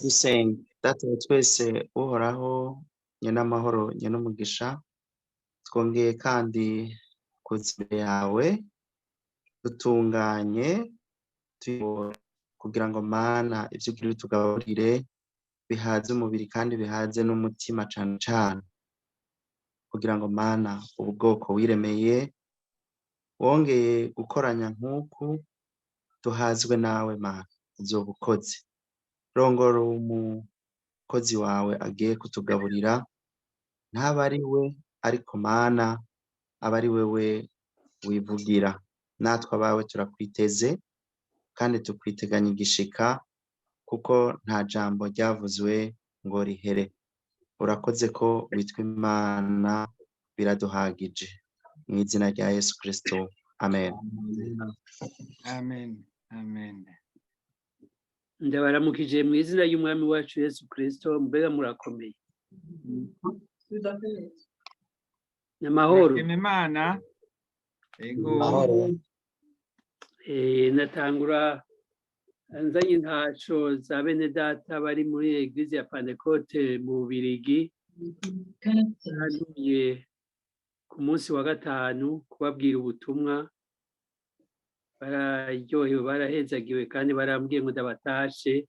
dusenga. Data wa twese uhoraho nyene amahoro nyene umugisha, twongeye kandi kuza imbere yawe dutunganye kugira ngo Mana ivyo ugira utugaburire bihaze umubiri kandi bihaze n'umutima cane cane, kugira ngo Mana ubu bwoko wiremeye wongeye gukoranya nk'uku duhazwe nawe Mana uzoba ukoze. Rongora umukozi wawe agiye kutugaburira ntaba ari we ariko Mana aba ari wewe wivugira. Natwe abawe turakwiteze kandi tukwiteganya igishika, kuko nta jambo ryavuzwe ngo rihere. Urakoze ko witwa Imana, biraduhagije. Mu izina rya Yesu Kristo, amen. Amen. Amen. Ndabaramukije mu izina y'umwami wacu Yesu Kristo, mbega murakomeye. Namahoro. Imana. Ego. Natangura nzanye intaco za bene data bari muri Eglise ya Pentecote mu Bubiligi. Nagiye ku munsi wa gatanu kubabwira ubutumwa, bararyohewe barahezagiwe kandi barambwiye ngo ndabatashe.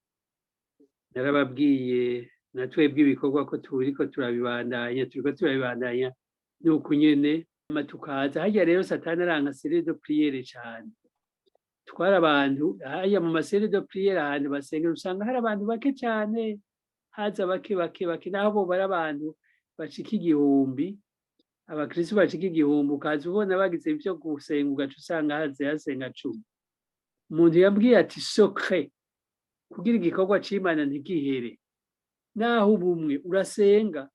Narababwiye natwebwe ibikorwa ko turiko turabibandanya nuko nyene tukaza. Harya rero Satani aranka série de prière cane. Twara abantu haya mu masérie de prière ahantu basengera usanga hari abantu bake cane, haza bake naho bo bari abantu bashika igihumbi, abakristo bashika igihumbi, ukaza ubona bagize ivyo gusenga ugaca usanga hasenga 10. Umuntu yambwiye ati secret kugira igikorwa c'Imana ntigihere, naho ubumwe urasenga.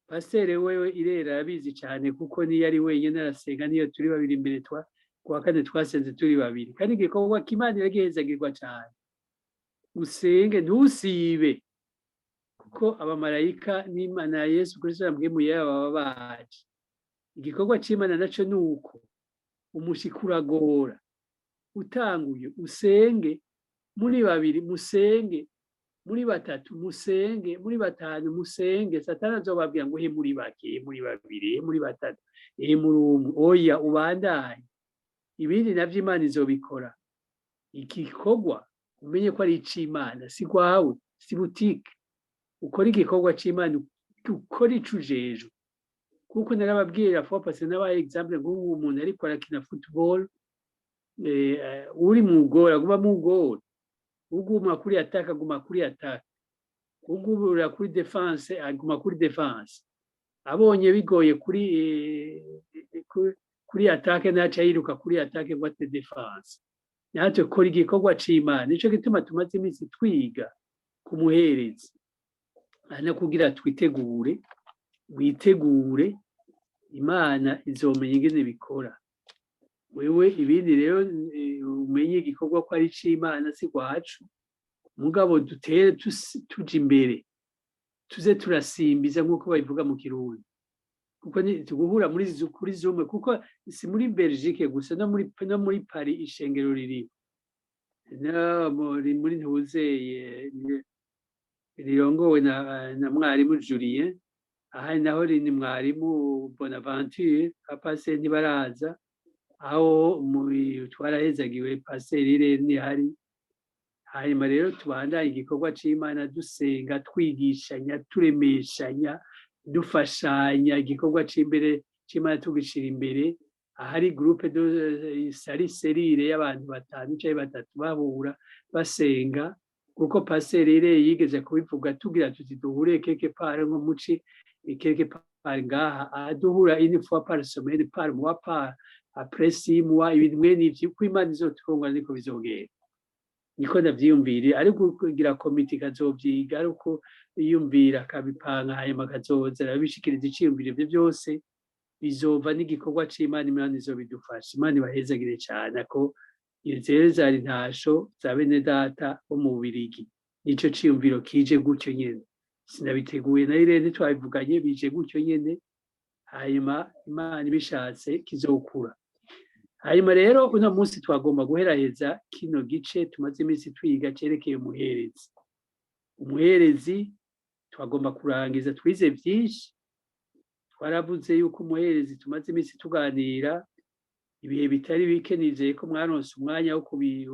Pastere wewe irera yabizi cyane, kuko niyo ari wenyine arasenga, niyo turi babiri imbere kuwa kane twasenze turi babiri, kandi igikorwa k'Imana iragihezagirwa cyane. Usenge ntusibe, kuko abamarayika n'Imana ya Yesu Kristo yambwiye baba baje. Igikorwa c'Imana naco nuko umushika uragora. Utanguye usenge muri babiri, musenge muri batatu, musenge muri batanu, musenge. Satani azobabwira ngo muri bake, muri babiri, muri batatu, muri umwe. Oya, ubandanye. Ibindi navyo Imana izobikora. Igikorwa umenye ko ari ic'Imana, si kwawe, si boutique. Ukora igikorwa c'Imana, ukora ico ujejwe. Kuko narababwira fois passé n'aba exemple nk'ubu umuntu ariko arakina football, uri mu gora aguma mu gora, uguma kuri attaque aguma kuri attaque, ugubura kuri defense aguma kuri defense. Abonye bigoye kuri attaque naca yiruka kuri attaque ngo ate defense. Natwe kora igikorwa c'Imana. Nico gituma tumaze iminsi twiga kumuhereza, ana kugira witegure. Imana izomenya ingene bikora. Wewe ibindi rero umenye igikorwa ko ari c'Imana, si kwacu. Mugabo dutere tuja imbere, tuze turasimbiza nk'uko babivuga mu Kirundi, kuko tuguhura kuri Zoom, kuko si muri Belgique gusa, no muri Paris ishengero riri muri ntuzeye rirongowe na mwarimu Julien. Aha naho ni mwarimu Bonaventure, apase ntibaraza. Aho twarahezagiwe paseri rero ni hari. Hanyuma rero tubandanye igikorwa c'Imana, dusenga, twigishanya, turemeshanya, dufashanya. Igikorwa c'Imana tugishira imbere. Ahari groupe serire y'abantu 5 cyangwa 3 bahura basenga, kuko paseri rero yigeze kubivuga, tugira tuti duhure quelque part nko muci quelque part ngaha, aduhura une fois par semaine, par mois, par après 6 mois. Ibintu mwene ivyo uko Imana izotwongwa niko bizogera. Niko ndavyiyumvira, ariko kugira komite kazovyiga, ariko yiyumvira akabipanga, hanyuma kazoza arabishikiriza iciyumviro. Ivyo byose bizova n'igikorwa c'Imana. Imana izobidufasha. Imana ibahezagire cyane. Ko izere zari ntasho za bene data bo mu Bubiligi, nico ciyumviro kije gutyo nyene. Sinabiteguye na Irene, twabivuganye bije gutyo nyene. Hanyuma Imana ibishatse kizokura. Hanyuma rero uno munsi twagomba guheraheza kino gice tumaze iminsi twiga cerekeye umuherezi. umuherezi twagomba kurangiza, twize byinshi, twaravuze yuko umuherezi tumaze iminsi tuganira ibihe bitari bike, nizeye ko mwaronse umwanya wo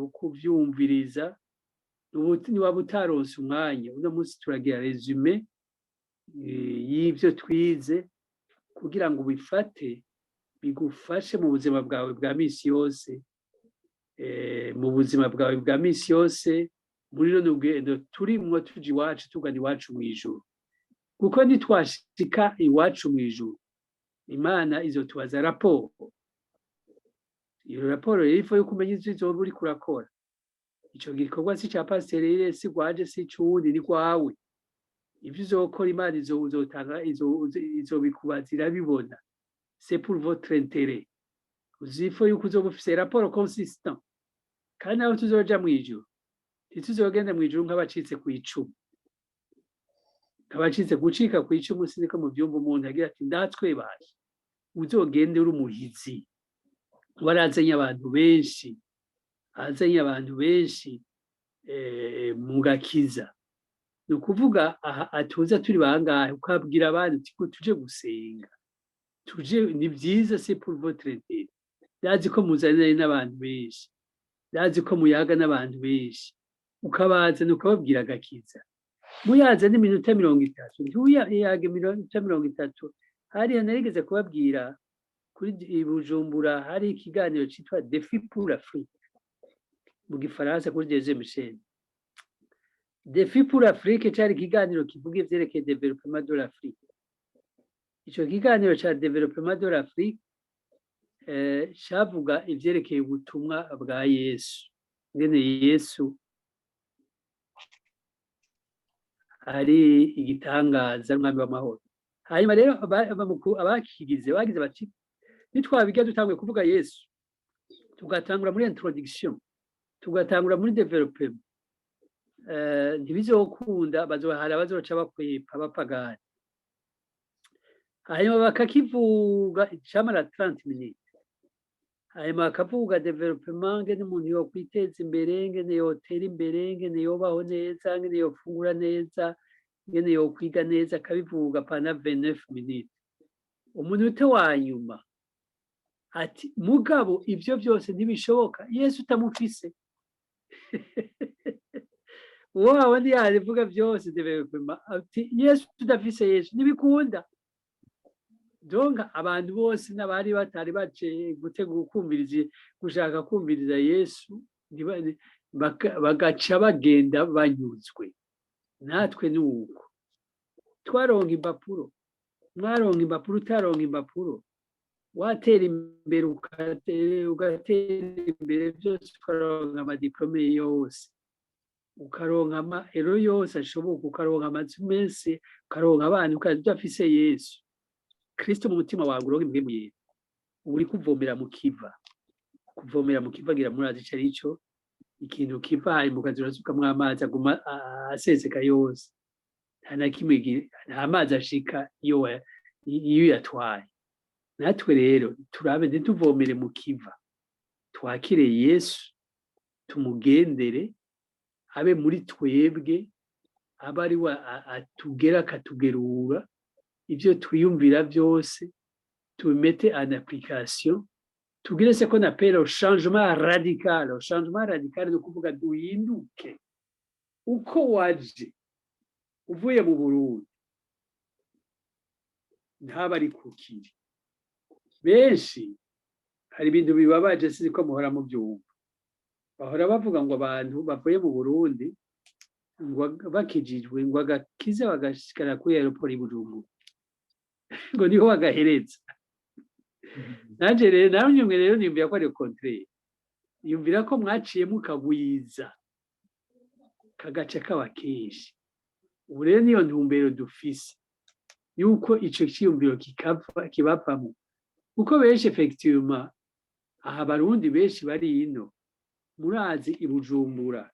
kuvyumviriza. Niwaba utaronse umwanya, uno munsi turagira resume y'ibyo twize kugira ngo ubifate bigufashe mu buzima bwawe bwa misi yose, mu buzima bwawe bwa misi yose, muri runo rugendo turimwo tuja iwacu tugana iwacu mw'ijuru. Kuko nitwashika iwacu mw'ijuru, Imana izotubaza raporo. Iyo raporo rero ifu yo kumenya ivyo uzoba uriko urakora. Ico gikorwa si ca pasiteri, si gwaje, si c'uwundi, ni gwawe. Ivyo uzokora Imana izobikubaza, irabibona. C'est pour votre intérêt. Uzifo yuko uzoba ufise raporo consistant. Kandi aho tuzoja mw'ijuru, ntituzogenda mw'ijuru nk'abacitse kw'icumu. Nk'abacitse gucika kw'icumu siniko mu vyumba umuntu agira ati natwe baje. Uzogende uri umuhizi. Warazanye abantu benshi. Azanye abantu benshi mu gakiza. Ni ukuvuga atuza turi bangahe, ukabwira abandi uti ko tuje gusenga. Tuje ni byiza, c'est pour votre intérêt. Ndazi ko muzanire n'abantu benshi. Ndazi ko muyaga n'abantu benshi. Ukabazana ukababwira agakiza. Muyaza n'iminota 30. Ntuyage iminota 30. Hariya narigeze kubabwira kuri Bujumbura hari ikiganiro cyitwa Défi pour l'Afrique. Mu gifaransa kuri deuxième chaîne. Défi pour l'Afrique cyari ikiganiro kivuga ivyerekeye développement de l'Afrique. Ico kiganiro ca développement de l'Afrique cavuga ivyerekeye ubutumwa bwa Yesu. Ngene Yesu ari igitangaza, mwami w'amahoro. Hanyuma rero abakigize bagize bati nitwabiga dutangwe kuvuga Yesu, tugatangura muri introduction, tugatangura muri development, ntibizokunda, bazoca bakwepa bapagani. Hanyuma bakakivuga icamara 30 minutes. Hanyuma bakavuga development, ngene umuntu yokwiteza imbere, ngene yotera imbere, ngene yobaho neza, ngene yofungura neza, ngene yokwiga neza, akabivuga pana 29 minutes. Umunota wa nyuma ati mugabo ivyo byose ntibishoboka Yesu utamufise. Wowe ndi yavuga byose development, ati Yesu tudafise Yesu ntibikunda. Donc abantu bose n'abari batari bace gutegura gushaka kumviriza Yesu bagaca bagenda banyuzwe. Natwe nuko twaronka impapuro, mwaronka impapuro, utaronka impapuro, watera imbere ugatera imbere byose, ukaronka amadiplome yose, ukaronka amahero yose ashoboka, ukaronka amazu menshi, ukaronka abantu, ukadafise Yesu Kristo mu mutima wawe, uronke impwemu yera, uri kuvomera mu kiva. Kuvomera mu kiva gira murazi ico arico, ikintu kiva hanyuma ukazurasukamwo amazi aguma aseseka yose, nta na kimwe, nta mazi ashika iyo yatwaye. Natwe rero turabe ntituvomere mu kiva, twakire Yesu, tumugendere, abe muri twebwe, abe ari we atugera akatugerura, ivyo twiyumvira byose tubimete en application, tugire ce qu'on appelle changement radical. Changement radical ni ukuvuga duhinduke. Uko waje uvuye mu Burundi ntaba ari kukiri. Benshi hari ibintu bibabaje, sinzi ko muhora mu byumva. Bahora bavuga ngo abantu bavuye mu Burundi ngo bakijijwe ngo agakize bagashikara kuri aeroport i Bujumbura ngo niho bagahereza. Nanje rero namwe rero nimvira ko ari contraire. Yumvira ko mwaciye mukagwiza kagace kabakeshi. Ubu rero niyo ntumbero dufise yuko ico cyiyumviro kibavamo. Uko benshi effectivement aha Abarundi benshi bari ino, murazi i Bujumbura.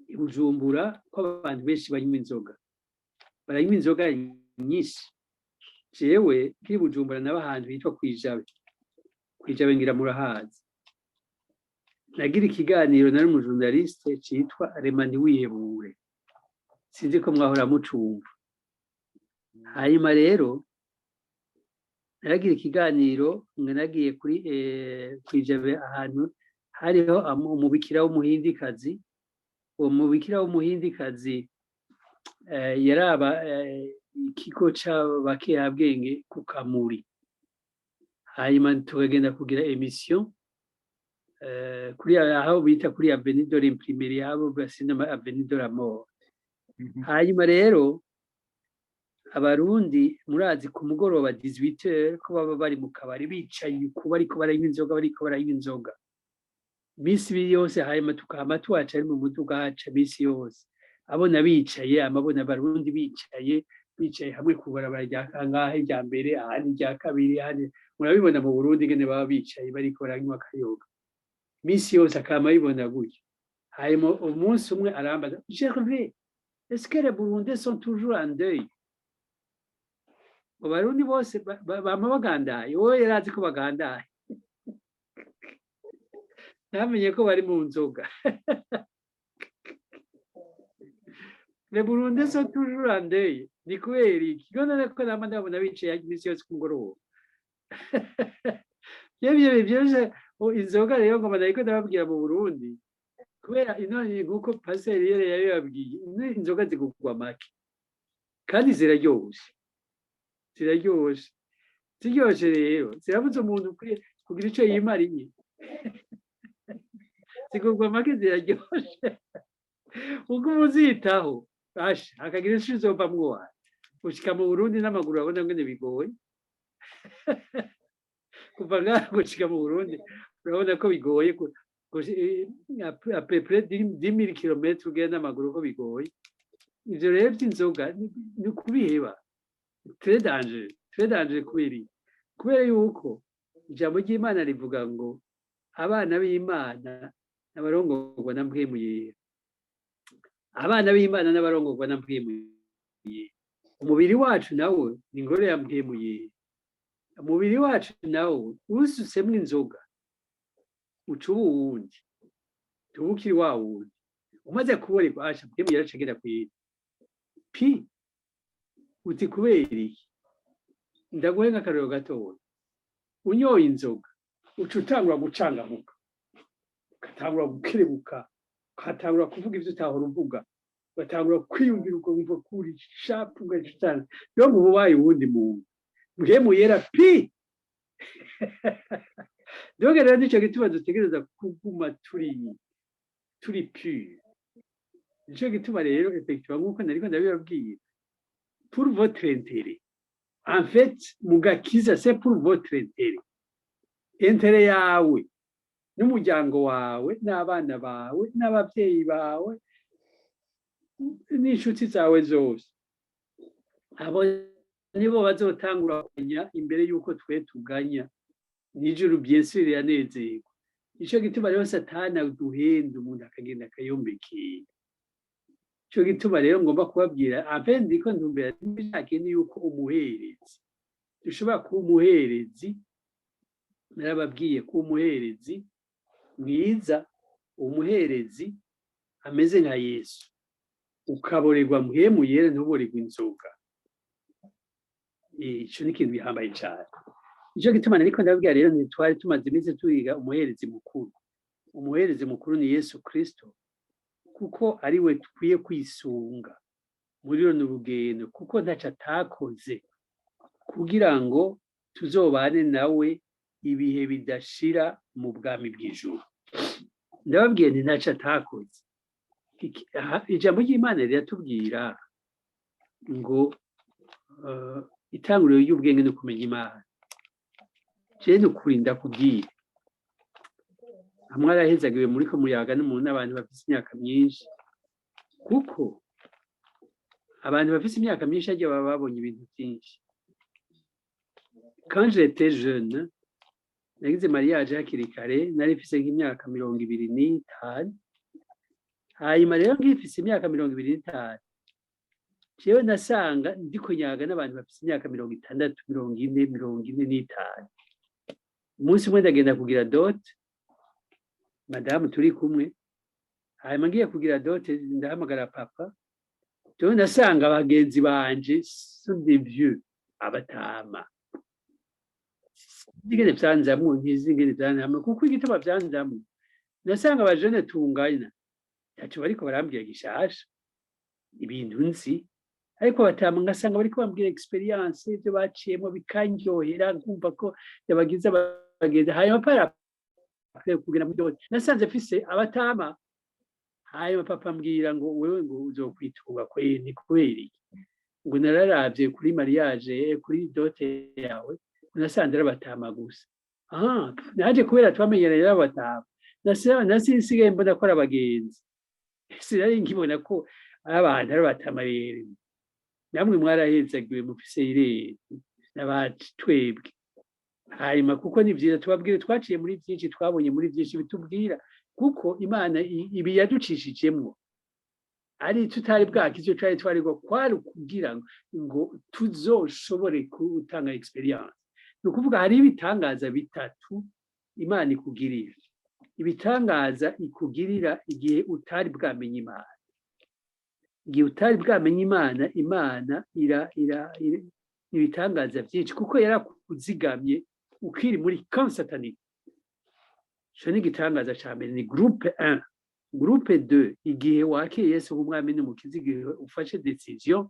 I Bujumbura ko abantu benshi banywa inzoga. Baranywa inzoga nyinshi. Jewe kiri Bujumbura n'abahantu bitwa kwijabe. Kwijabe ngira murahazi. Nagira ikiganiro nari mu journaliste citwa Remani wihebure. sinzi ko mwahora mucumva. Hanyuma rero naragira ikiganiro nagiye kwijabe ahantu hariho umubikira w'umuhindikazi. Uwo mubikira w'umuhindikazi yaraba ikigo c'abakehabwenge ku Kamuri. Hanyuma tukagenda kugira emission kuri aho bita kuri Avenue de l'Imprimerie, abo basinema Avenue de la Mort. Hanyuma rero Abarundi murazi ku mugoroba 18h ko baba bari mu kabari bicaye kuba ariko baraywa inzoga misi yose. Hanyuma tukama tuwaca ari mu muduga haca misi yose abona bicaye, amabona Abarundi bicaye hamwe ku barabara rya kangahe rya mbere, ahandi rya kabiri, ahandi murabibona mu Burundi ngene baba bicaye bariko baranywa akayoga misi yose, akama bibona gutyo. Hanyuma umunsi umwe arambaza, Gervais, est-ce que les Burundais sont toujours en deuil? Abarundi bose bama bagandaye, wowe yarazi ko bagandaye ntamenye ko bari mu nzoga. Les Burundais sont toujours en deuil. Ni kubera iki? None ko nama ndabona bicaye imisi yose ku mugoroba. Byose inzoga rero ngo manariko ndababwira mu Burundi, kubera inoni nk'uko paseri yari yababwiye, inzoga zigugwa make kandi ziraryoshe. Ziryoshe rero zirabuze umuntu kugira ico yimariye. Zigugwa make ziraryoshe. Ubwo muzitaho hakagira ico uzovamwo wawe gushika mu Burundi n'amaguru abona ngene bigoye. Kuva ngaho gushika mu Burundi urabona ko bigoye, à peu près 10,000 km ugenda n'amaguru ko bigoye. Ivyo rero vy'inzoga ni kubiheba. Très dangereux kubera yuko ijambo ry'Imana rivuga ngo abana b'Imana n'abarongorwa na mpwemu yera. Abana b'Imana n'abarongorwa na mpwemu yera. Umubiri wacu nawo ni ingoro ya mpwemu yera. Umubiri wacu nawo ususemwo inzoga uca uba uwundi, tubukiri wa wundi. Umaze kuborerwa mpwemu yera acagera kw'iri pi uti kubera iki? Ndaguhe nk'akarero gatoya. Unyoye inzoga uca utangura gucangamuka, ugatangura gukerebuka, ugatangura kuvuga ivyo utahora uvuga, ugatangura kwiyumvira ukumva kuri shapu ugacana. Yo mu bubaye uwundi muntu mpwemu yera pi. Donc rero nico gituma dutegereza kuguma turi pure. Nico gituma rero effectivement nk'uko nariko ndabibabwiye, pour votre intérêt. En fait, mugakiza c'est pour votre intérêt. Intérêt yawe n'umuryango wawe n'abana bawe n'abavyeyi bawe n'inshuti zawe zose, abo nibo bazotangura kumenya imbere yuko twe tuganya n'ijuru bien sûr yanezerwa. Ico gituma rero Satani aduhenda umuntu akagenda akayombekera. Ico gituma rero ngomba kubabwira apendi ko ntumbera nishakeni yuko umuherezi dushobora kuba umuherezi. Narababwiye ko umuherezi mwiza, umuherezi ameze nka Yesu, ukaborerwa mpwemu yera ntuborerwa inzoga. Ico ni ikintu gihambaye cane. Ico gituma nariko ndababwira rero ntitwari tumaze iminsi twiga umuherezi mukuru. Umuherezi mukuru ni Yesu Kristo, kuko ari we tukwiye kwisunga muri runo rugendo, kuko ntaco atakoze kugira ngo tuzobane nawe ibihe bidashira mu bwami bw'ijuru. Ndababwiye nti ntaco atakoze. Ijambo ry'Imana riratubwira ngo itanguriro y'ubwenge no kumenya Imana. Je nukurinda kubwira hamwe arahezagiwe muriko muyaga n'abantu bafise imyaka myinshi, kuko abantu bafise imyaka myinshi agiye baba babonye ibintu byinshi. Quand j'étais jeune, nagize mariage hakiri kare, nari mfise nk'imyaka 25. Hanyuma rero ngifise imyaka 25, jewe nasanga ndiko nyaga n'abantu bafise imyaka 60, 40, 45. Umunsi umwe ndagenda kugira dote, madamu turi kumwe. Hanyuma ngiye kugira dote ndahamagara papa, rero nasanga abagenzi banje sont des vieux abatama ingene vyanzamwo ntizi ingene vyanzamwo kuko igituma vyanzamwo nasanga abajene tungana ntaco bariko barambwira gishasha ibintu nzi ariko batama ngasanga bariko bambwira experience ivyo baciyemwo bikanyohera nkumva ko yabagize abagenzi hanyuma para kugira mu byose nasanze mfise abatama hanyuma papa mbwira ngo wewe ngo uzokwituba ni kweri ngo nararavye kuri mariage kuri dote yawe nasanze arabatama gusa naje kubera twamenyereye abatama nasinsigaye mbona ko ari abagenzi sinari nkibona ko ari abantu ari abatama rero namwe mwarahezagiwe mufise irere n'abacu twebwe hanyuma kuko ni vyiza tubabwire twaciye muri byinshi twabonye muri byinshi bitubwira kuko Imana ibi yaducishijemwo ari tutari bwaki ivyo twari twarigwa kwari kugira ngo tuzoshobore gutanga experience ni ukuvuga hari ibitangaza bitatu Imana ikugirira ibitangaza ikugirira igihe utari bwamenye Imana igihe utari bwamenye Imana ibitangaza byinshi kuko yarakuzigamye ukiri muri camp satanique cyo ni igitangaza ca mbere ni groupe 1 groupe 2 igihe wakiriye Yesu nk'umwami n'umukiza igihe ufashe decision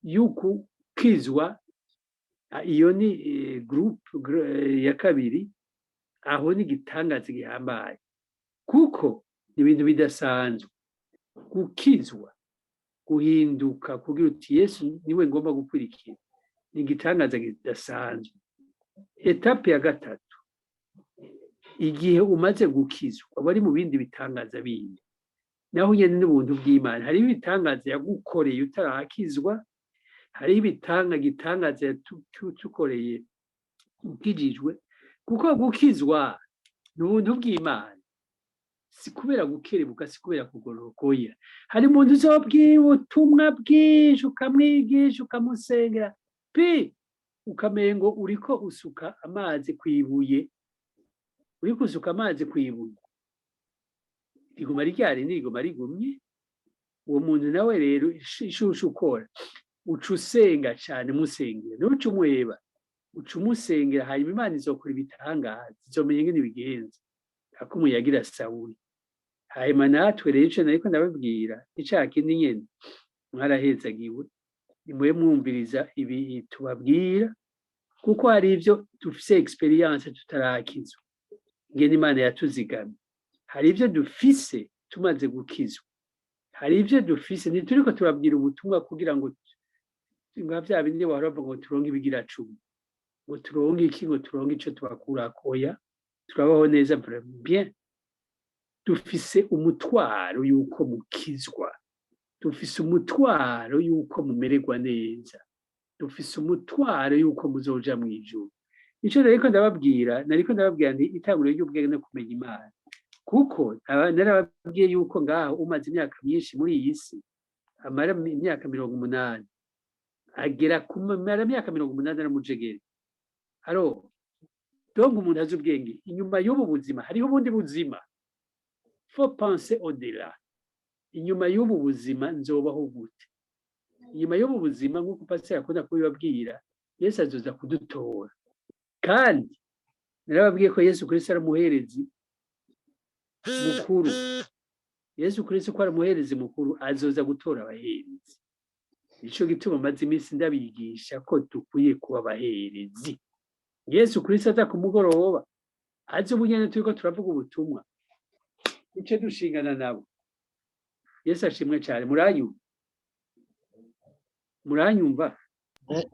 yuko kizwa iyo ni groupe ya kabiri aho ni igitangaza gihambaye kuko ibintu bidasanzwe gukizwa guhinduka kugira uti Yesu niwe ngomba gukurikira ni igitangaza kidasanzwe etape ya gatatu igihe umaze gukizwa bari mu bindi bitangaza bindi naho nyene n'ubuntu bw'Imana hari ibitangaza yagukoreye utarakizwa hari gitangaza tukoreye ukijijwe kuko gukizwa n'ubuntu bw'Imana si kubera gukerebuka si kubera kugororokoya hari umuntu uzobwira ubutumwa bwinshi ukamwigisha ukamusengera ukamengo uriko usuka amazi kwibuye uriko usuka amazi kwibuye riguma ryari niriguma rigumye uwo muntu nawe rero ishusho ukora uca usenga cyane musengera n'uca umweba uca umusengera hanyuma Imana izokora ibitangaza izomenya ingene bigenza ako umuyagira Sawuli hanyuma natwe rero ico nariko ndababwira icaha kindi nyene mwarahezagiwe nimwe mwumviriza ibi tubabwira kuko hari ivyo dufise experience tutarakizwa ngene Imana yatuzigamye hari ivyo dufise tumaze gukizwa hari ivyo dufise ntituriko turabwira ubutumwa kugira ngo vya bindi bahora bavuga ngo turonke ibigira cumi ngo turonke iki ngo turonke ico tubakurakoya turabaho neza bien dufise umutwaro yuko mukizwa dufise umutwaro yuko mumererwa neza dufise umutwaro yuko muzoja mwijuru ico nariko ndababwira nti itanguro ry'ubwenge no kumenya Imana kuko narababwiye yuko ngaho umaze imyaka myinshi muri iyi si amara imyaka 80 agera kumara imyaka 80 aramujegere donc umuntu azi ubwenge inyuma y'ubu buzima hariho ubundi buzima faut penser au-delà inyuma y'ubu buzima nzobaho gute inyuma y'ubu buzima nk'uko pastor akunda kubibabwira Yesu azoza kudutora kandi narababwiye ko Yesu Kristo ari umuherezi mukuru Yesu Kristo ko ari umuherezi mukuru azoza gutora abaherezi ico gituma maze iminsi ndabigisha ko dukwiye kuba abaherezi Yesu Kristo aza ku mugoroba azi ubunyene turiko turavuga ubutumwa ico dushingana nabo Yesu ashimwe cyane muranyumva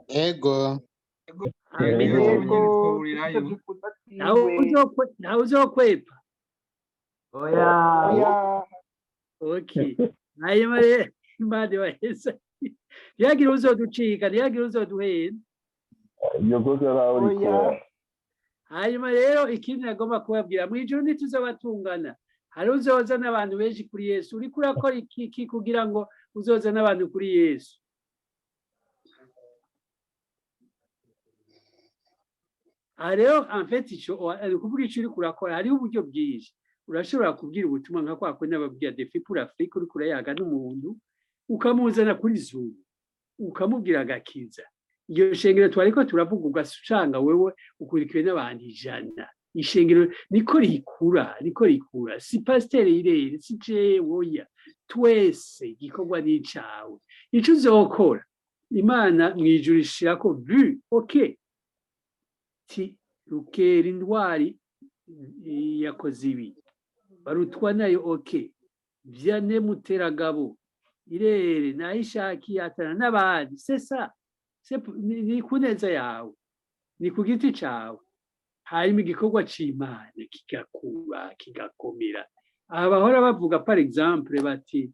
ego nawe uzokwepa oya okay hanyuma rero Imana ibaheza ntiyagira uzoducika ntiyagira uzoduhenda hanyuma rero ikindi nagomba kubabwira mwijuru ntituzobatungana hari uzoza n'abantu benshi kuri Yesu uriko urakora iki kugira ngo uzoza n'abantu kuri Yesu rero en fait ico kuvuga ico uriko urakora hariho uburyo bwinshi urashobora kubwira ubutumwa nka kwa kwe n'ababwira defi pour Afrika uriko urayaga n'umuntu ukamuzana kuri Zoom ukamubwira agakiza iyo shengero twariko turavuga ugasanga wewe ukurikiwe n'abantu 100 ishengero niko rikura si pasiteri irere si jewe twese igikorwa n'icawe ico uzokora Imana mwijuru ishirako vu okay ti rukera indwari yakoze ibi barutwa nayo okay vyane muteragabo irere nayishaki atana n'abandi sesa ni kuneza yawe ni ku giti cawe harimo igikorwa c'Imana kigakura kigakomera abahora bavuga par exemple bati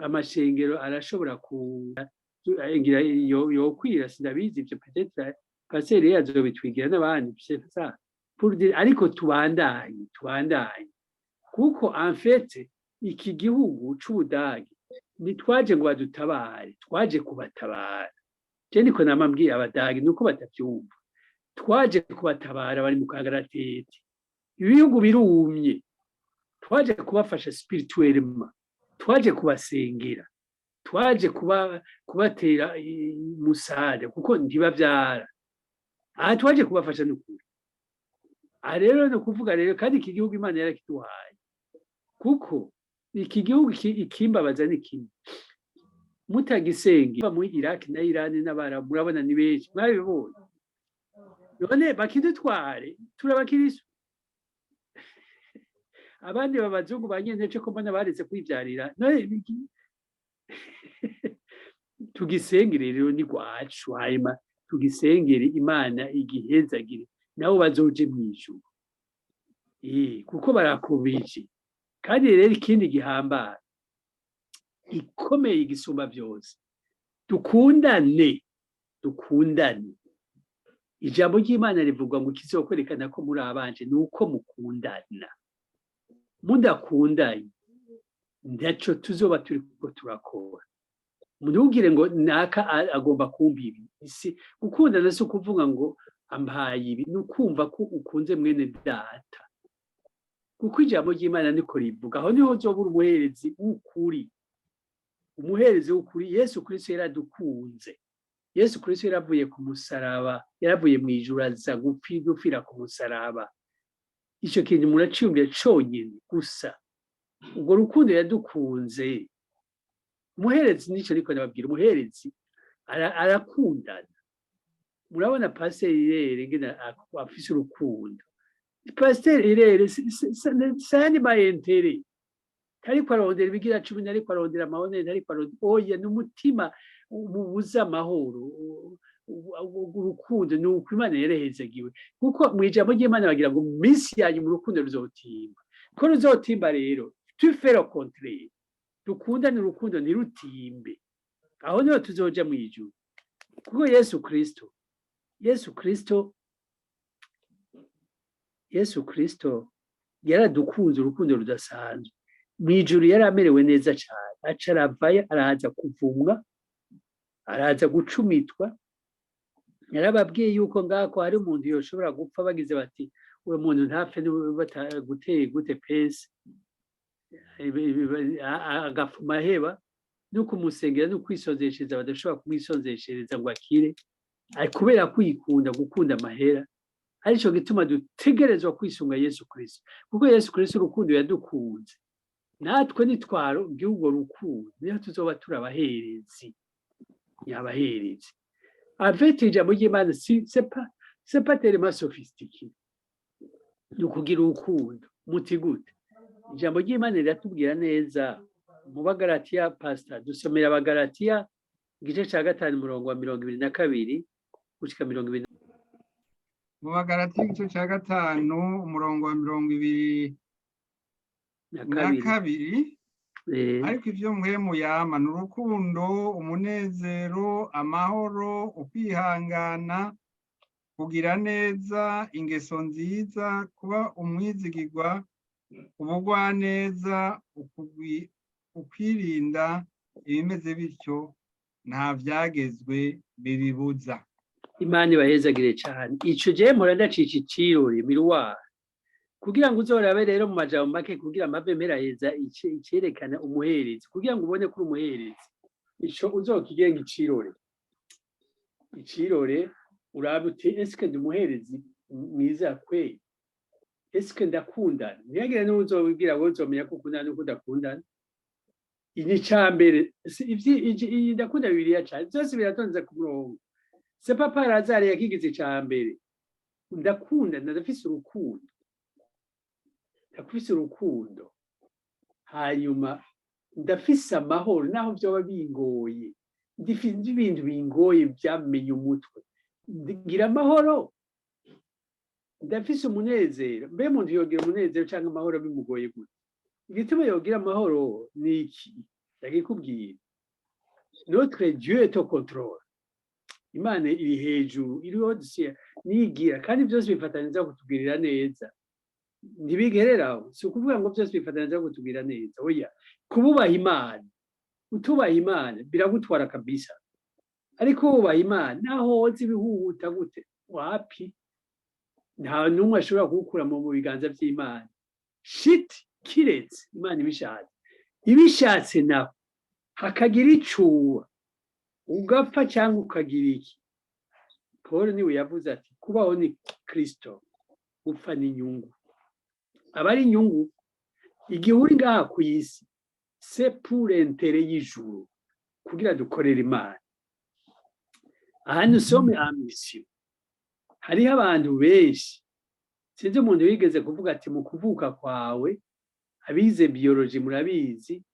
amashengero arashobora kugira yo kwira sindabizi ivyo peut-être passer yazobitwigira n'abandi ça pour dire ariko tubandanye kuko en fait iki gihugu c'Ubudagi nitwaje ngo badutabare twaje kubatabara je niko namambwira abadagi nuko batavyumva twaje kubatabara bari mu kangaratete ibihugu birumye twaje kubafasha spirituellement twaje kubasengera twaje kubatera musade kuko ntibavyara twaje kubafasha n'ukuri rero no kuvuga rero kandi iki gihugu Imana yarakiduhaye kuko iki gihugu ikimbabaza n'ikindi mutagisenga mu Iraq na Iran n'Abarabu murabona ni benshi mwabibonye none bakidutware turabakirisu abandi babazungu banyentece ko mbona baretse kwivyarira none tugisengere rero ni gwacu hanyuma tugisengere Imana igihezagire nabo bazoje mwijuru kuko barakubije kandi rero ikindi gihambara ikomeye igisumba byose dukundane ijambo ry'Imana rivugwa ngo kizokwerekana ko muri abanje nuko mukundana mudakundanye ndaco tuzoba turiko turakora mudugire ngo naka agomba kumva ibi gukundana si ukuvuga ngo ampaye ibi nukumva ko ukunze mwene data kuko ijambo ry'Imana niko rivuga aho niho uzobura umuherezi w'ukuri Yesu Kristo yaradukunze Yesu Kristo yaravuye ku musaraba yaravuye mu ijuru aza gupfira ku musaraba ico kintu muraciyumvira conyene gusa ubwo rukundo yadukunze umuherezi nico ariko nababwira umuherezi arakundana murabona pasiteri irere ngena afise urukundo pasiteri irere sani mayentere ariko arondera ibigira 10 ariko arondera amahonere ariko oya n'umutima umubuza amahoro urukundo nuko Imana yarehezagiwe kuko mu ijambo ry'Imana bagira ngo minsi yanyu mu rukundo ruzotimba ko ruzotimba rero tu fais le contraire dukundane urukundo ntirutimbe aho niho tuzoja mu ijuru kuko Yesu Kristo yaradukunze urukundo rudasanzwe mu ijuru yaramerewe neza cyane acaravaye araza kuvumwa araza gucumitwa yarababwiye yuko ngako hari umuntu yoshobora gupfa bagize bati uwo muntu ntapfe guteye gute pese agafuma heba no kumusengera no kwisozeshereza badashobora kumwisozeshereza ngo akire kubera kwikunda gukunda amahera arico gituma dutegerezwa kwisunga Yesu Kristo kuko Yesu Kristo urukundo yadukunze natwe nitwaro by'ubwo rukundo niyo tuzoba turabaherezi yabaherezi avec ijambo ry'Imana c'est pas tellement sophistiqué nukugira urukundo muti gute ijambo ry'Imana riratubwira neza mu Bagalatiya pastor dusomera Abagalatiya igice ca 5 murongo wa 22 gushika 20 mu Bagalatiya igice ca 5 umurongo wa 22 ariko ivyo mpwemu yama n'urukundo umunezero amahoro ukwihangana kugira neza ingeso nziza kuba umwizigirwa ubugwaneza ukwirinda ibimeze bityo nta vyagezwe bibibuza. Imana ibahezagire cyane ico je mpora ndacica icirori miruwa kugira ngo uzorabe rero mu majambo make kugira amave mperaheza icerekana umuherezi kugira ngo ubone kuri umuherezi ico uzokigenga icirore urabe uti eske ndumuherezi mwiza kwe, eske ndakundana, ntihagire n'uzobibwira ngo uzomenya ko ukundana n'uko udakundana. Ini cambere ndakunda Bibiliya cyane, byose biratonze ku murongo. Se papa Lazare yakigize cambere, ndakunda ndafise urukundo, hanyuma ndafise amahoro naho byoba bingoye, ndifite ibintu bingoye byamenye umutwe, ngira amahoro, ndafise umunezero. Mbe muntu yogira umunezero cyangwa amahoro bimugoye gute? Igituma yogira amahoro ni iki? Ndakikubwira. Notre Dieu est au contrôle. Imana iri hejuru, iri hose nigira, kandi byose bifatanyiriza kutugirira neza. Ntibigereraho, si ukuvuga ngo byose bifatanyiriza kutugirira neza. Oya, kububaha Imana, utubaha Imana biragutwara kabisa. Ariko wubaha Imana naho woza ibihuhuta gute, wapi? Nta n'umwe ashobora kugukura mu biganza by'Imana. Shit, kiretse Imana ibishatse naho hakagira icuwa ugapfa cyangwa ukagira iki. Paul niwe yavuze ati kubaho ni Kristo, gupfa ni inyungu. Aba ari inyungu igihe uri ngaha ku isi, c'est pour l'intérêt y'ijuru, kugira dukorera Imana. Aha nous sommes en mission. Hariho abantu benshi, sinzi umuntu wigeze kuvuga ati mu kuvuka kwawe, abize biology murabizi,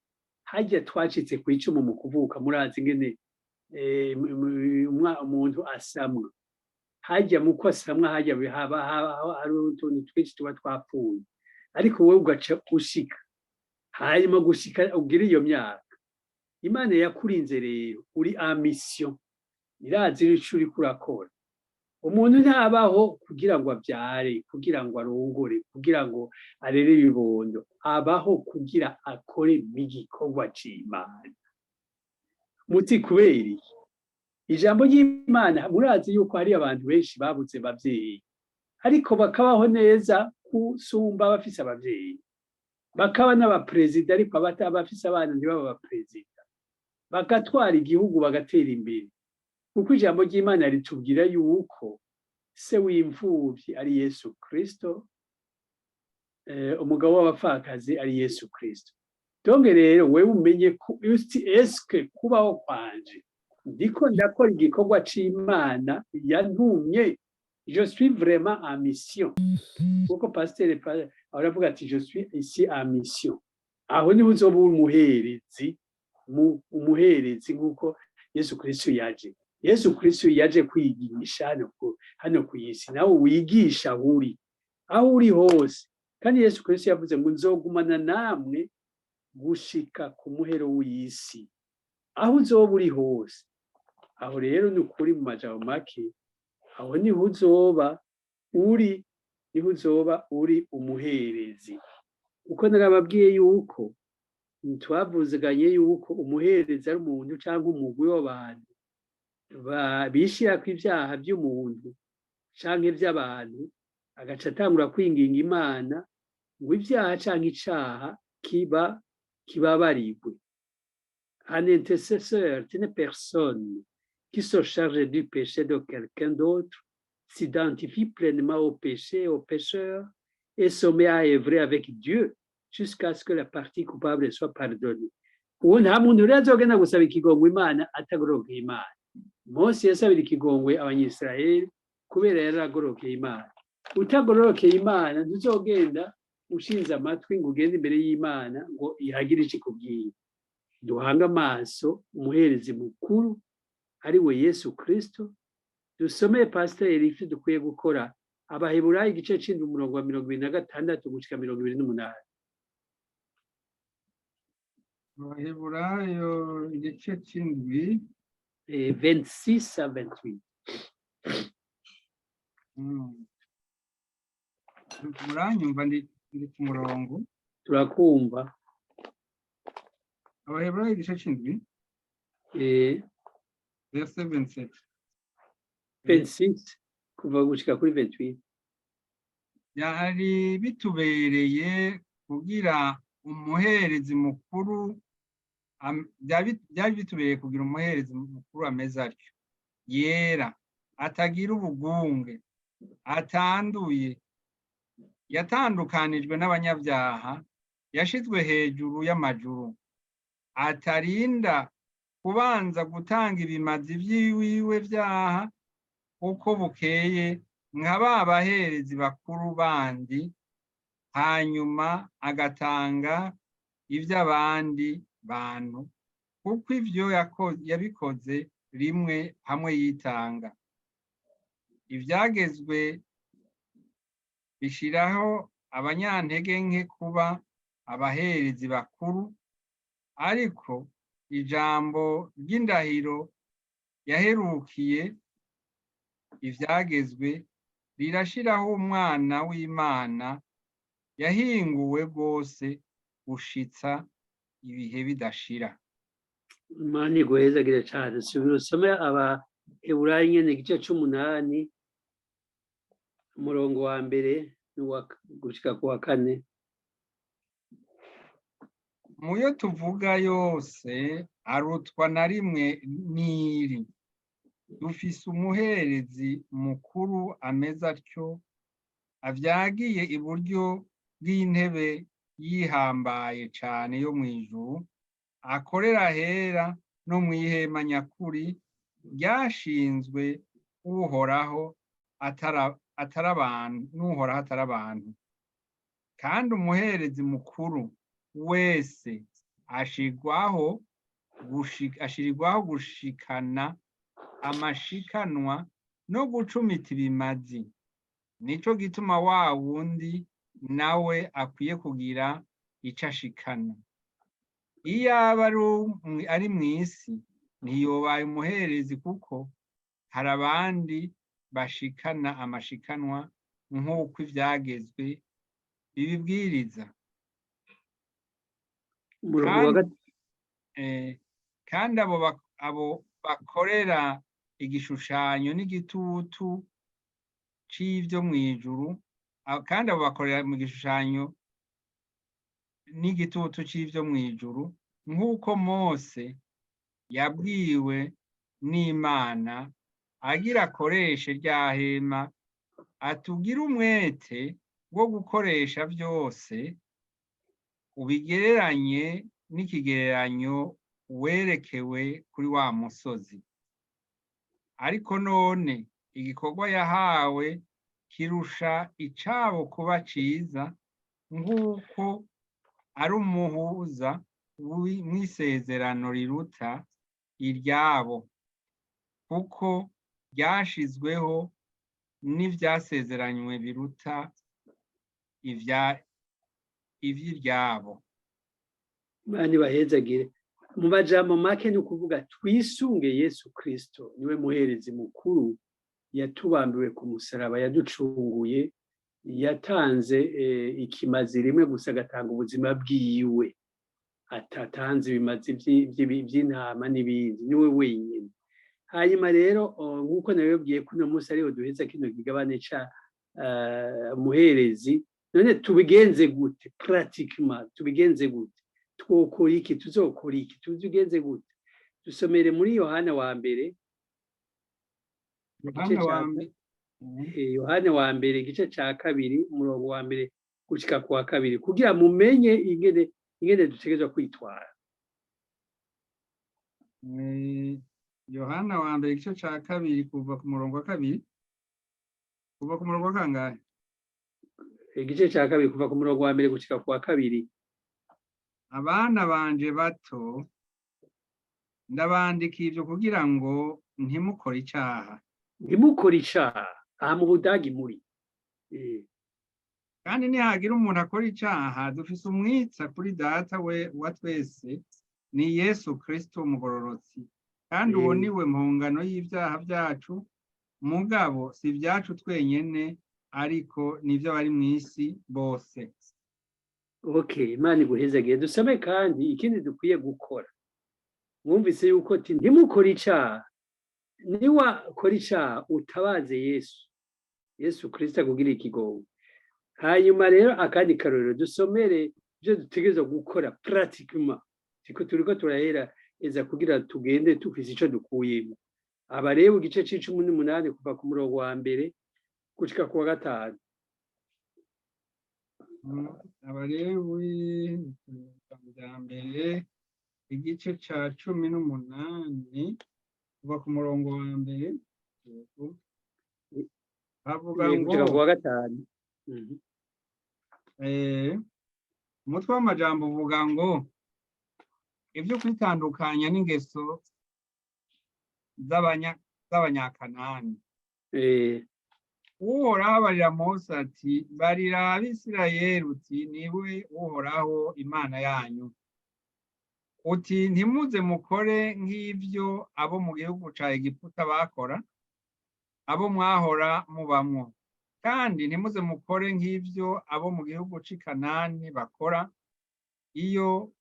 hajya twacitse ku icumu mu kuvuka, murazi ngene umuntu asamwa, hajya muko asamwa, hajya hari utuntu twinshi tuba twapfuye, ariko wowe ugaca ushika, hanyuma gushika ugira iyo myaka. Imana yakurinze rero, uri en mission, irazi ico uriko urakora. Umuntu ntabaho kugira ngo abyare, kugira ngo arongore, kugira ngo arere ibibondo, abaho kugira akore igikorwa c'Imana. Muti kubera iki? Ijambo ry'Imana murazi yuko hari abantu benshi babuze abavyeyi, ariko bakabaho neza kusumba abafise abavyeyi, bakaba n'abaperezida ariko abafise abana ntibaba abaperezida, bagatwara igihugu bagatera imbere. Kuko ijambo ry'Imana ritubwira yuko se w'imfuvyi ari Yesu Kristo, umugabo w'abapfakazi ari Yesu Kristo. Donge rero wewe umenye ko eske kubaho kwanje ndiko ndakora igikorwa c'Imana yantumye, je suis vraiment en mission. Kuko pasteur aravuga ati je suis ici en mission. Aho ni uzoba umuherezi nk'uko Yesu Kristo yaje. Yesu Kristo yaje kwigisha hano ku isi, nawe wigisha aho uri hose. Kandi Yesu Kristo yavuze ngo nzogumana namwe gushika ku muhero w'isi, aho uzoba uri hose. Aho rero ni ukuri mu majambo make, aho niho uzoba uri umuherezi. Uko narababwiye yuko twavuzaganye yuko umuherezi ari umuntu cyangwa umugwi w'abantu bishira ku ibyaha by'umuntu canke by'abantu, agaca atangura kwinginga Imana ngo ibyaha canke icaha kibabarigwe. Un intercesseur, c'est une personne qui se charge du péché de quelqu'un d'autre, s'identifie pleinement au péché, au pécheur, et se met à œuvrer avec Dieu jusqu'à ce que la partie coupable soit pardonnée. Uwo nta muntu rero azogenda gusaba ikigongwe Imana atagorokeye Imana. Mose yasabira ikigongwe abanyisiraheli kubera yaragorokeye Imana. Utagorokeye Imana ntuzogenda ushinze amatwi ngo ugende imbere y'Imana ngo ihagire ikikubwiye. Duhanga amaso umuherezi mukuru ari we Yesu Kristo. Dusomeye pasiteri ivyo dukwiye gukora, Abaheburayi igice c'indwi umurongo wa 26 gushika 28. Abaheburayo igice c'indwi 26 à 28. Muranyumva ndi ku murongo? Turakumva. Abaheburayo igice c'indwi verset 27. 26 kuva gushika kuri 28. Yari bitubereye kugira umuherezi mukuru byari bitubereye kugira umuherezi mukuru ameze atyo, yera, atagira ubugunge, atanduye, yatandukanijwe n'abanyabyaha, yashizwe hejuru y'amajuru, atarinda kubanza gutanga ibimazi by'iwiwe vyaha uko bukeye nka ba baherezi bakuru bandi, hanyuma agatanga ivy'abandi bantu, kuko ivyo yabikoze rimwe hamwe yitanga. Ivyagezwe bishiraho abanyantege nke kuba abaherezi bakuru, ariko ijambo ry'indahiro yaherukiye ivyagezwe rirashiraho umwana w'Imana yahinguwe rwose gushitsa ibihe bidashira. Imana iguhezagire cane. Subira usome Burayi nyene igice c'8 umurongo wa mbere gushika ku wa 4. Muyo tuvuga yose arutwa na rimwe n'iri. Dufise umuherezi mukuru ameze atyo, avyagiye iburyo bw'intebe yihambaye cane yo mw'ijuru, akorera hera no mw'ihema nyakuri ryashinzwe n'uhoraho atari abantu. Kandi umuherezi mukuru wese ashirirwaho gushikana amashikanwa no gucumita ibimazi. Nico gituma wa wundi nawe akwiye kugira ico ashikana. Iyo aba ari mw'isi ntiyobaye umuherezi, kuko hari abandi bashikana amashikanwa nk'uko ivyagezwe bibibwiriza. Kandi abo bakorera igishushanyo n'igitutu c'ivyo mw'ijuru, kandi abo bakorera mu gishushanyo n'igitutu c'ivyo mw'ijuru, nk'uko Mose yabwiwe n'Imana agira akoreshe rya hema, atugire umwete wo gukoresha vyose, ubigereranye n'ikigereranyo werekewe kuri wa musozi. Ariko none igikorwa yahawe kirusha icabo kuba ciza, nk'uko ari umuhuza mw'isezerano riruta iryabo, kuko ryashizweho n'ivyasezeranywe biruta ivy'iryabo. Imana ibahezagire. Mu majambo make ni ukuvuga twisunge Yesu Kristo, niwe muherezi mukuru yatubambiwe ku musaraba, yaducunguye, yatanze ikimazi rimwe gusa, agatanga ubuzima bwiwe, atatanze ibimazi vy'intama n'ibindi, niwe wenyine. Hanyuma rero nk'uko nabibabwiye ko uno munsi ariho duheza kino kigabane ca muherezi. None tubigenze gute? Pratiquement tubigenze gute? Twokora iki? Tuzokora iki? Tubigenze gute? Dusomere muri Yohana wa mbere Yohana wa mbere igice ca 2 umurongo wa mbere gushika ku wa 2, kugira mumenye ingene dutegerezwa kwitwara. Yohana wa mbere igice ca 2 kuva ku murongo wa 2 kuva ku murongo wa kangahe? Igice ca 2 kuva ku murongo wa mbere gushika ku wa 2. Abana banje bato, ndabandika ivyo kugira ngo ntimukore icaha. Ntimukore icaha. Aha mu Budagi muri. Kandi nihagira umuntu akora icaha, dufise umwitsa kuri Data wa twese, ni Yesu Kristo umugororotsi. Kandi uwo niwe mpongano y'ivyaha vyacu, mugabo si vyacu twenyene, ariko nivyo bari mw'isi bose. Okay, Imana iguhezagire. Dusome kandi ikindi dukwiye gukora. Mwumvise yuko ntimukore icaha. Niwakora icaha utabaze Yesu Kristo kugira ikigongo. Hanyuma rero akandi karorero dusomere ivyo dutegerezwa gukora pratiquement. turiko turaheza kugira tugende tufise ico dukuyemo. Aba rero igice c'18 kuva ku murongo wa mbere gushika ku wa 5. Abalewi bwa mbere igice ca 18 kuva ku murongo wa mbere bavuga ngo gushika ku wa 5. umutwe w'amajambo uvuga ngo ibyo kwitandukanya n'ingeso z'abanyakanani. Uhoraho abarira Mose ati barira Abisirayeli uti niwe Uhoraho Imana yanyu, uti ntimuze mukore nk'ibyo abo mu gihugu ca Egiputa bakora, abo mwahora mubamwo, kandi ntimuze mukore nk'ibyo abo mu gihugu c'i Kanani bakora iyo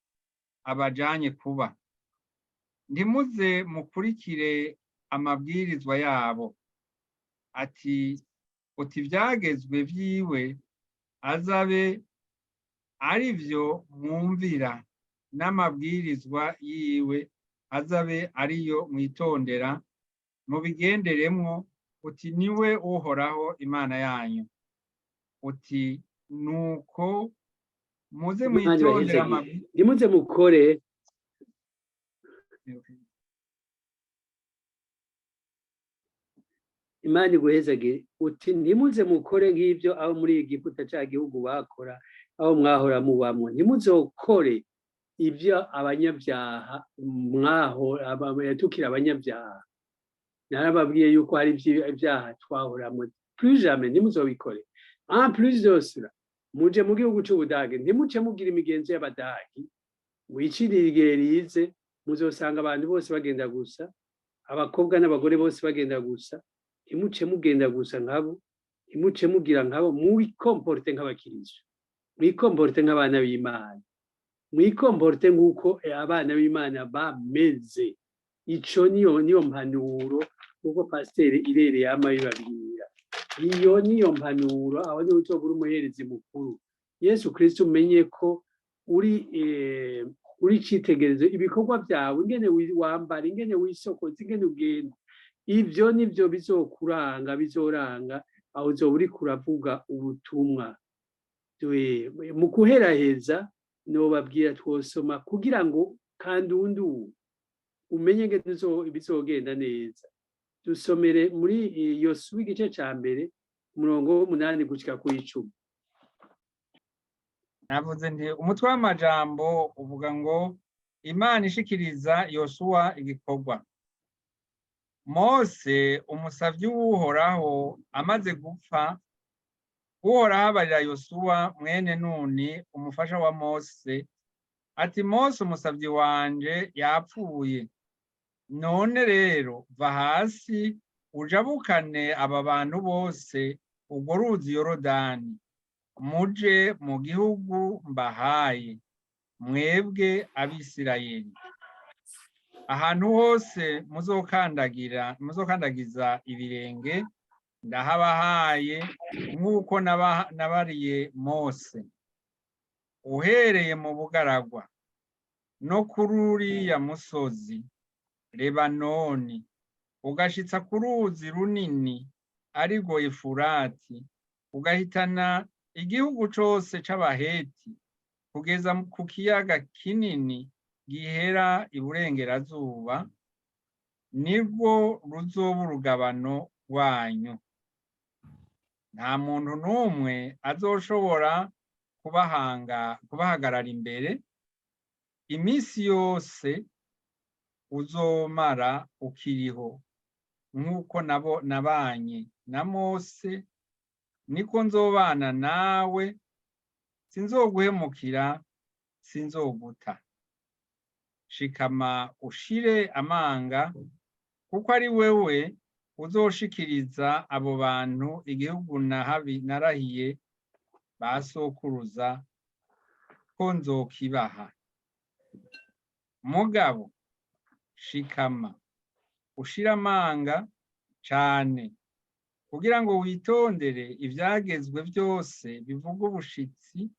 abajanye kuba. Ntimuze mukurikire amabwirizwa yabo. Uti ivyagezwe vyiwe azabe ari vyo mwumvira, n'amabwirizwa yiwe azabe ariyo mwitondera mubigenderemwo. Uti niwe Uhoraho Imana yanyu. Uti nuko muze mwitondera amabwirizwa. Ntimuze mukore Imana iguhezagire. Uti ntimuze mukore nk'ibyo abo muri Egiputa ca gihugu bakora, abo mwahora mubamwo. Ntimuzokore ibyo abanyabyaha yatukira abanyabyaha. Narababwiye yuko hari ibyaha twahoramo. Plus jamais ntimuzobikore. En plus de cela, muje mu gihugu c'Ubudage, ntimuce mugira imigenzo y'Abadagi, wicirire rize, muzosanga abantu bose bagenda gusa, abakobwa n'abagore bose bagenda gusa. Ntimuce mugenda gusa nkabo, ntimuce mugira nkabo, mwikomporte nk'abakirisu, mwikomporte nk'abana b'Imana, mwikomporte nk'uko abana b'Imana bameze. Ico niyo mpanuro nk'uko pasiteri Irere yama bibabwira. Iyo niyo mpanuro, aho niho uzobura umuherezi mukuru. Yesu Kristo umenye ko uri citegerezo, ibikorwa byawe, ingene wambara, ingene wisokoza, ingene ugenda, ivyo nivyo bizokuranga, bizoranga aho uzoba uriko uravuga ubutumwa. Mu kuheraheza nobabwira twosoma kugira ngo kandundu umenye ngene bizogenda neza. Dusomere muri Yosuwa igice ca mbere umurongo w'8 gushika ku 10. Navuze nti umutwe w'amajambo uvuga ngo Imana ishikiriza Yosuwa igikorwa. Mose umusavyi w'Uhoraho amaze gupfa, Uhoraho abarira Yosuwa mwene Nuni umufasha wa Mose ati Mose umusavyi wanje yapfuye. None rero va hasi ujabukane aba bantu bose urwo ruzi Yorodani, muje mu gihugu mbahaye mwebwe Abisirayeli. Ahantu hose muzokandagiza ibirenge ndahabahaye nk'uko nabariye Mose, uhereye mu bugaragwa no kuri uriya musozi Lebanoni ugashitsa ku ruzi runini arirwo Efurati, ugahitana igihugu cose c'Abaheti kugeza ku kiyaga kinini gihera iburengerazuba, nirwo ruzoba urugabano rwanyu. Nta muntu n'umwe azoshobora kubahagarara imbere iminsi yose uzomara ukiriho. Nk'uko nabanye na Mose niko nzobana nawe, sinzoguhemukira, sinzoguta. Shikama ushire amanga, kuko ari wewe uzoshikiriza abo bantu igihugu narahiye ba sokuruza ko nzokibaha. Mugabo shikama ushire amanga cane, kugira ngo witondere ivyagezwe byose bivuga ubushitsi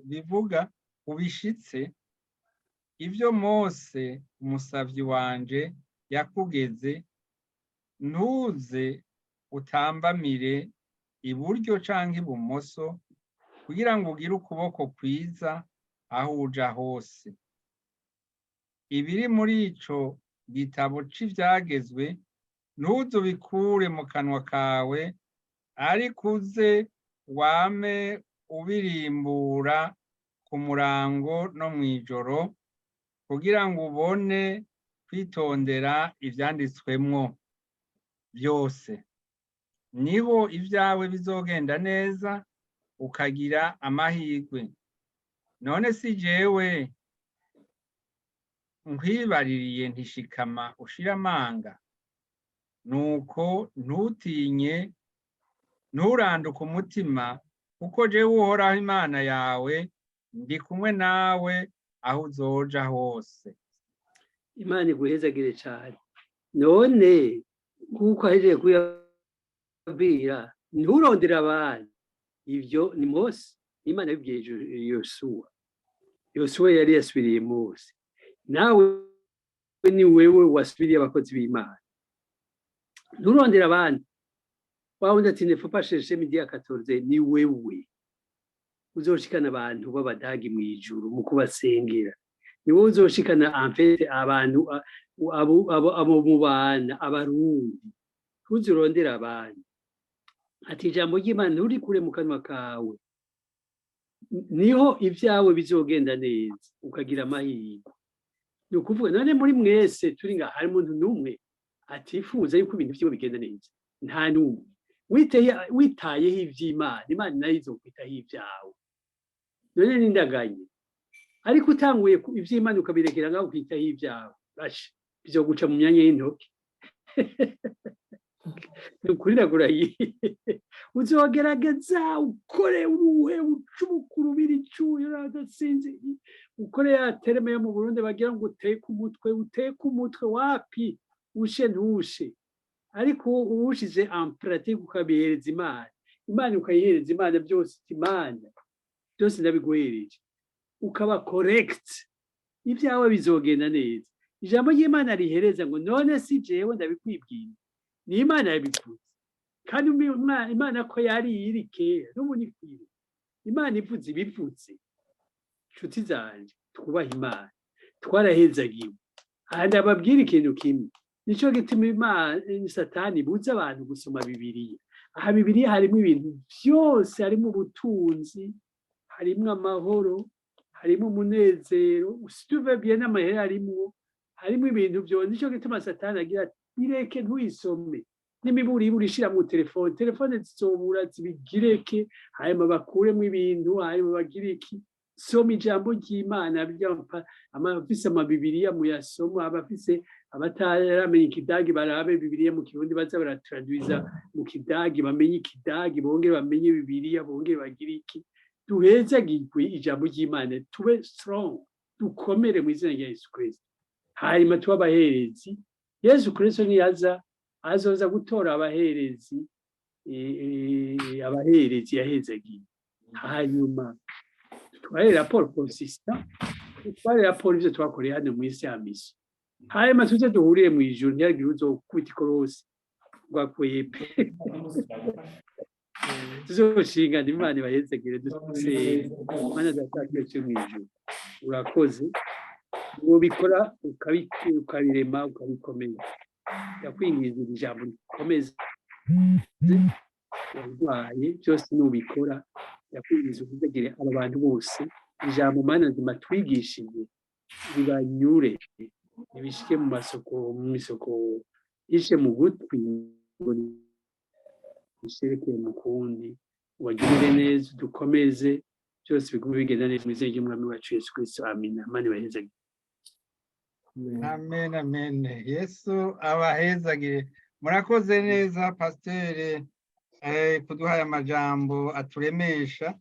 bivuga ubishitse ibyo Mose umusavyi wanje yakugeze, ntuze utambamire iburyo canke ibumoso, kugira ngo ugire ukuboko kwiza aho uja hose. Ibiri muri ico gitabo c'ivyagezwe ntuze ubikure mu kanwa kawe, ariko uze wame ubirimbura ku murango no mw'ijoro, kugira ngo ubone kwitondera ivyanditswemwo byose. Niho ivyawe bizogenda neza, ukagira amahirwe. None si jewe nkwibaririye ntishikama ushira amanga? Nuko ntutinye, nturanduke umutima, kuko jewe Uhoraho Imana yawe ndi kumwe nawe aho uzoja hose. Imana iguhezagire cyane. None kuko ahejeje kuyabwira nturondera abandi, ibyo ni Mose. Imana yabwiye Yosuwa yari yasubiriye Mose, nawe ni wewe wasubiriye abakozi b'Imana. Nturondera abandi. Wawundi ati ne faut pas chercher midi à 14, ni wewe uzoshikana abantu b'abadagi mu ijuru mu kubasengera. Ni wowe uzoshikana en fait abantu abo mu bana Abarundi. Ntuzirondera abandi. Ati ijambo ry'Imana nturi kure mu kanwa kawe, niho ibyawe bizogenda neza, ukagira amahirwe. Ni ukuvuga none muri mwese turi ngaha hari umuntu n'umwe atifuza yuko ibintu byiwe bigenda neza? Nta n'umwe. Witayeho ivy'Imana, Imana nayo izokwitaho ibyawe. None nindaganye, ariko utanguye ivy'Imana ukabirekera ngaho kwitaho ibyawe, basha bizoguca mu myanya y'intoki. Nukuriragura uzogerageza ukore uruhe ucubukuru biricuye radasinzi, ukore ya tereme yo mu Burundi bagira ngo uteke umutwe wapi ushe ntushe. Ariko ubushize en pratique ukabihereza Imana ukayihereza Imana byose, Imana byose ndabiguhereje, ukaba correct, ibyawe bizogenda neza. Ijambo ry'Imana rihereza ngo none si jewe ndabikwibwira, ni Imana yabikuze. Kandi Imana ko yari iri kera n'ubu ni kwire. Imana ivuze ibivutse. Nshuti zanje, twubaha Imana, twarahezagiwe. Ahandi ababwira ikintu kimwe, nico gituma Imana Satani buza abantu gusoma Bibiliya. Aha Bibiliya harimo ibintu byose, harimo ubutunzi, harimo amahoro, harimo umunezero, usituve bien n'amahera harimo ibintu byose. Nico gituma Satani agira ati bireke ntuyisome, n'imiburi urishira mu telefone zizobura zibigireke, hanyuma bakuremo ibintu, hanyuma bagiriki. Soma ijambo ry'Imana, abafise amabibiriya muyasoma, abafise abataramenya ikidagi barabe Bibiliya mu Kirundi, baza baratraduiza mu kidagi, bamenye ikidagi, bongere bamenye Bibiliya, bongere bagiriki. Duhezagirwe ijambo ry'Imana, tube strong, dukomere mu izina rya Yesu Kristo. Hanyuma tuba abaherezi. Yesu Kristo niyaza azoza gutora abaherezi yahezagiye. Hanyuma twari raporo consistant, twari raporo ivyo twakoreye hano mu isi ya misi. Hanyuma tuze duhuriye mu ijuru, ntihagire uzokubita ikorosi rwakwepe. Tuzoshingana Imana ibahezagire, dusenge. Mana datakwese mu ijuru, urakoze. Ubikora ukabirema ukabikomeza. Yakwingiza ijambo rikomeza urwaye byose nubikora, yakwingiza ukugire aba bantu bose ijambo Mana nzima twigishije bibanyure, ibishike mu misoko ishe mu gutwi, ngo ishereke mu kundi, wagirire neza, dukomeze byose bigume bigenda neza mu izina ry'Umwami wacu Yesu Kristo. Amina. Imana ibahezagire. Amen, amen. Yesu abahezagire. Murakoze neza Pasteur kuduha amajambo aturemesha.